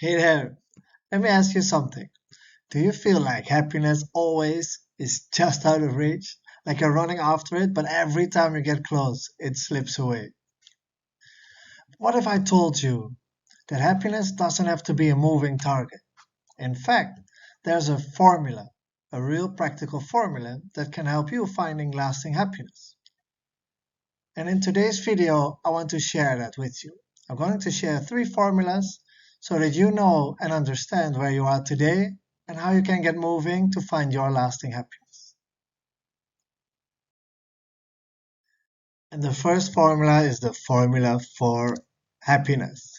Hey there, let me ask you something. Do you feel like happiness always is just out of reach? Like you're running after it, but every time you get close, it slips away. What if I told you that happiness doesn't have to be a moving target? In fact, there's a formula, a real practical formula that can help you finding lasting happiness. And in today's video, I want to share that with you. I'm going to share 3 formulas so that you know and understand where you are today and how you can get moving to find your lasting happiness. And the first formula is the formula for happiness.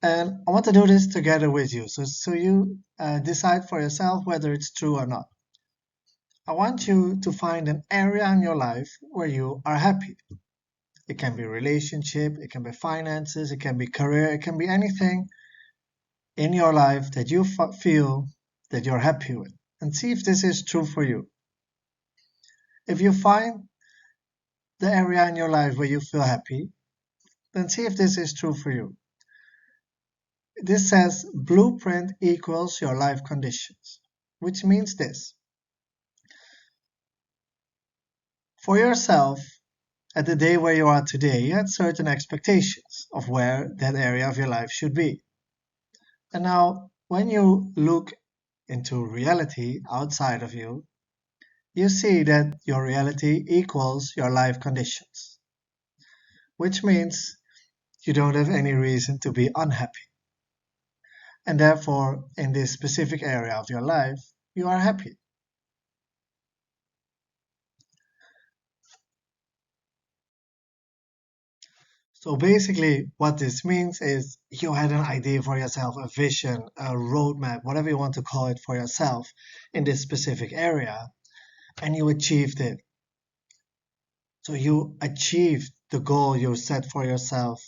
And I want to do this together with you so you decide for yourself whether it's true or not. I want you to find an area in your life where you are happy. It can be relationship, it can be finances, it can be career, it can be anything in your life that you feel that you're happy with. And see if this is true for you. If you find the area in your life where you feel happy, then see if this is true for you. This says blueprint equals your life conditions, which means this. For yourself, at the day where you are today, you had certain expectations of where that area of your life should be. And now, when you look into reality outside of you, you see that your reality equals your life conditions, which means you don't have any reason to be unhappy. And therefore, in this specific area of your life, you are happy. So basically, what this means is you had an idea for yourself, a vision, a roadmap, whatever you want to call it for yourself in this specific area, and you achieved it. So you achieved the goal you set for yourself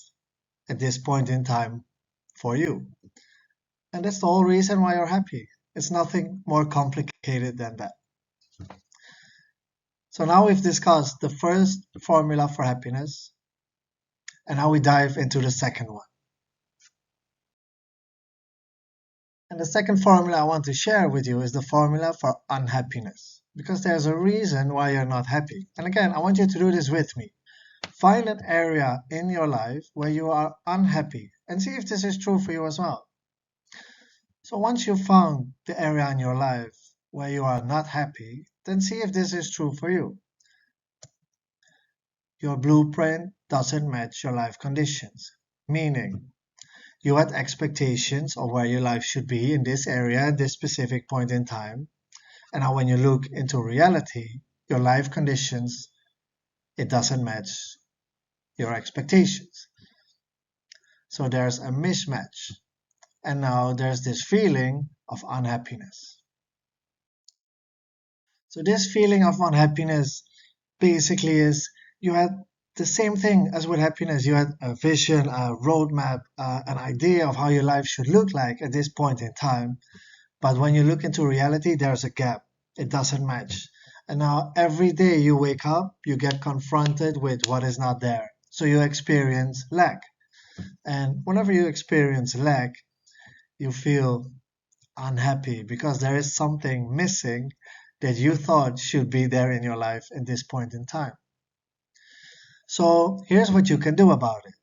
at this point in time for you. And that's the whole reason why you're happy. It's nothing more complicated than that. So now we've discussed the first formula for happiness, and now we dive into the second one. And the second formula I want to share with you is the formula for unhappiness, because there's a reason why you're not happy. And again, I want you to do this with me. Find an area in your life where you are unhappy and see if this is true for you as well. So once you've found the area in your life where you are not happy, then see if this is true for you. Your blueprint doesn't match your life conditions, meaning you had expectations of where your life should be in this area at this specific point in time. And now when you look into reality, your life conditions, it doesn't match your expectations. So there's a mismatch. And now there's this feeling of unhappiness. So this feeling of unhappiness basically is you had the same thing as with happiness. You had a vision, a roadmap, an idea of how your life should look like at this point in time. But when you look into reality, there's a gap. It doesn't match. And now every day you wake up, you get confronted with what is not there. So you experience lack. And whenever you experience lack, you feel unhappy because there is something missing that you thought should be there in your life at this point in time. So here's what you can do about it.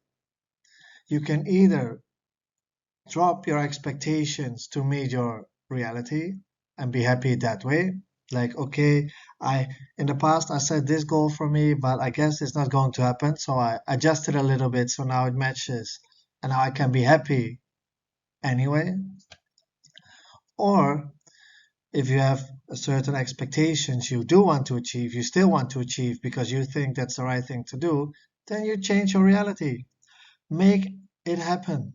You can either drop your expectations to meet your reality and be happy that way. Like, okay, in the past I set this goal for me, but I guess it's not going to happen. So I adjusted a little bit so now it matches and now I can be happy anyway. Or if you have a certain expectations you do want to achieve, you still want to achieve because you think that's the right thing to do, then you change your reality. Make it happen.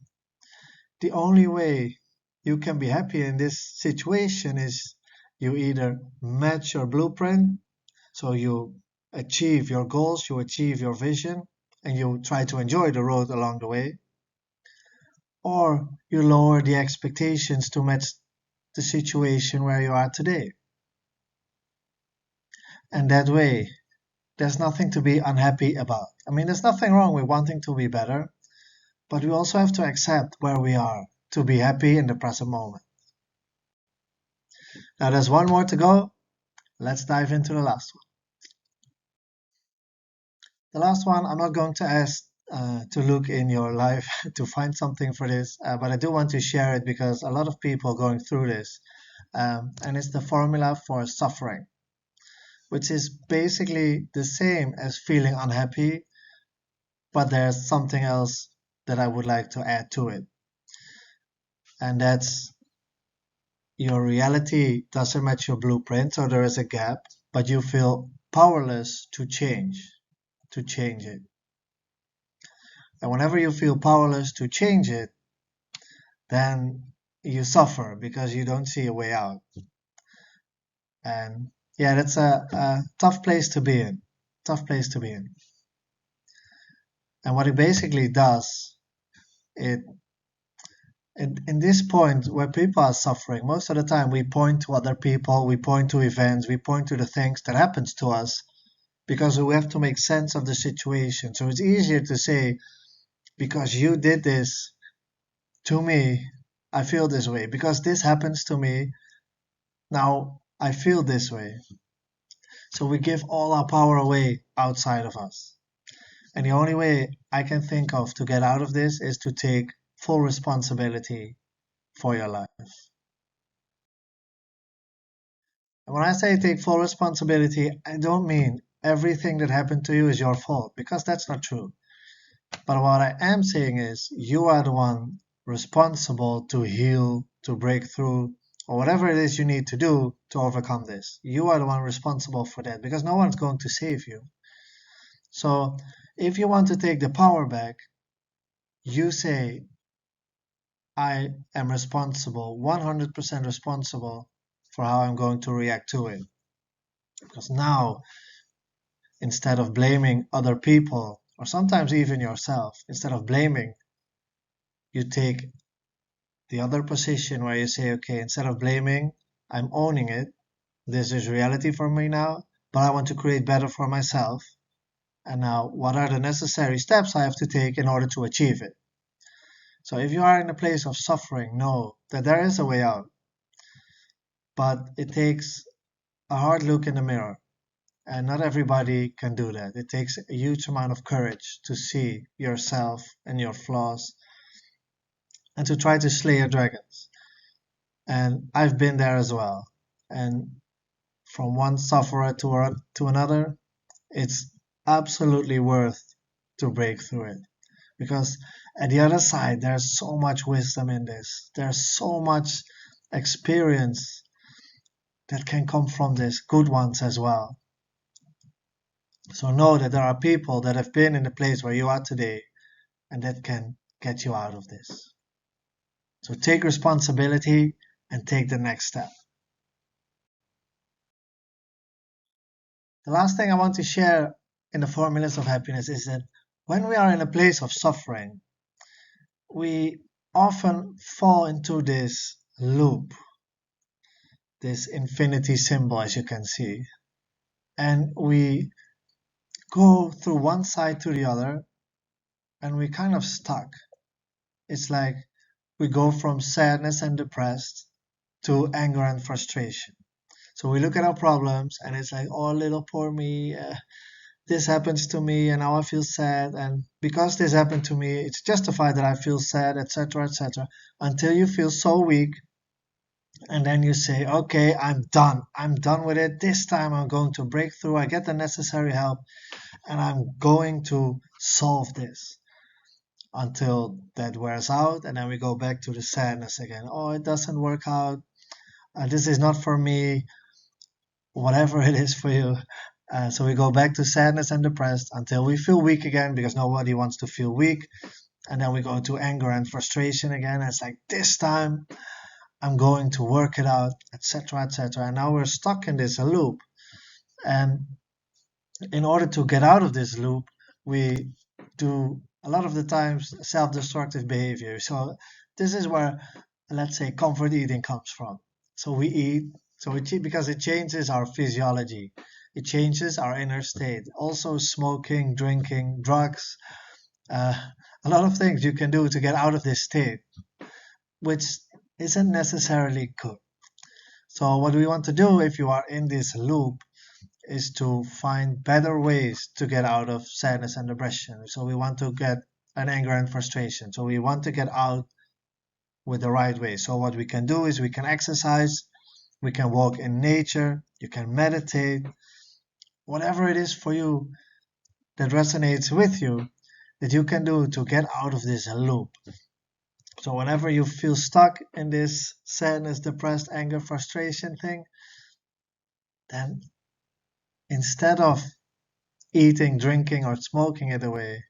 The only way you can be happy in this situation is you either match your blueprint, so you achieve your goals, you achieve your vision, and you try to enjoy the road along the way, or you lower the expectations to match the situation where you are today. And that way, there's nothing to be unhappy about. I mean, there's nothing wrong with wanting to be better, but we also have to accept where we are to be happy in the present moment. Now there's one more to go. Let's dive into the last one. The last one, I'm not going to ask to look in your life to find something for this, but I do want to share it because a lot of people are going through this. And it's the formula for suffering, which is basically the same as feeling unhappy, but there's something else that I would like to add to it. And that's your reality doesn't match your blueprint, so there is a gap, but you feel powerless to change it. And whenever you feel powerless to change it, then you suffer because you don't see a way out. And yeah, that's a tough place to be in. Tough place to be in. And what it basically does, it in this point where people are suffering, most of the time we point to other people, we point to events, we point to the things that happens to us because we have to make sense of the situation. So it's easier to say, because you did this to me, I feel this way. Because this happens to me, now I feel this way. So we give all our power away outside of us. And the only way I can think of to get out of this is to take full responsibility for your life. And when I say take full responsibility, I don't mean everything that happened to you is your fault, because that's not true. But what I am saying is you are the one responsible to heal, to break through, or whatever it is you need to do to overcome this. You are the one responsible for that because no one's going to save you. So if you want to take the power back, you say, I am responsible, 100% responsible for how I'm going to react to it. Because now, instead of blaming other people, or sometimes even yourself, instead of blaming, you take the other position where you say, okay, instead of blaming, I'm owning it. This is reality for me now, but I want to create better for myself. And now, what are the necessary steps I have to take in order to achieve it? So if you are in a place of suffering, know that there is a way out. But it takes a hard look in the mirror. And not everybody can do that. It takes a huge amount of courage to see yourself and your flaws and to try to slay your dragons. And I've been there as well. And from one sufferer to another, it's absolutely worth to break through it. Because at the other side, there's so much wisdom in this. There's so much experience that can come from this, good ones as well. So know that there are people that have been in the place where you are today and that can get you out of this. So take responsibility and take the next step. The last thing I want to share in the formulas of happiness is that when we are in a place of suffering, we often fall into this loop, this infinity symbol, as you can see, and we go through one side to the other and we kind of stuck. It's like we go from sadness and depressed to anger and frustration. So we look at our problems and it's like, oh, little poor me, this happens to me and now I feel sad. And because this happened to me, it's justified that I feel sad, etc., etc., until you feel so weak. And then you say, okay, I'm done. I'm done with it. This time I'm going to break through. I get the necessary help and I'm going to solve this until that wears out. And then we go back to the sadness again. Oh, it doesn't work out. This is not for me. Whatever it is for you. So we go back to sadness and depressed until we feel weak again because nobody wants to feel weak. And then we go to anger and frustration again. It's like this time I'm going to work it out, etc., etc. And now we're stuck in this loop. And in order to get out of this loop, we do a lot of the times self-destructive behavior. So this is where, let's say, comfort eating comes from. So we eat, because it changes our physiology. It changes our inner state. Also smoking, drinking, drugs, a lot of things you can do to get out of this state, which isn't necessarily good. So what we want to do if you are in this loop is to find better ways to get out of sadness and depression. So we want to get an anger and frustration. So we want to get out with the right way. So what we can do is we can exercise, we can walk in nature, you can meditate, whatever it is for you that resonates with you that you can do to get out of this loop. So whenever you feel stuck in this sadness, depressed, anger, frustration thing, then instead of eating, drinking, or smoking it away,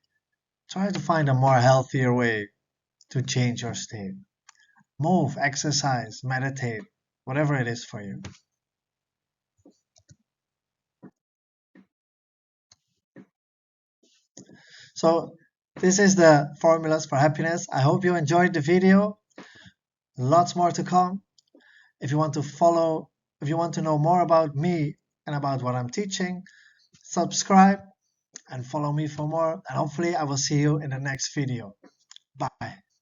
try to find a more healthier way to change your state. Move, exercise, meditate, whatever it is for you. So this is the formulas for happiness. I hope you enjoyed the video. Lots more to come. If you want to follow, if you want to know more about me and about what I'm teaching, subscribe and follow me for more. And hopefully I will see you in the next video. Bye.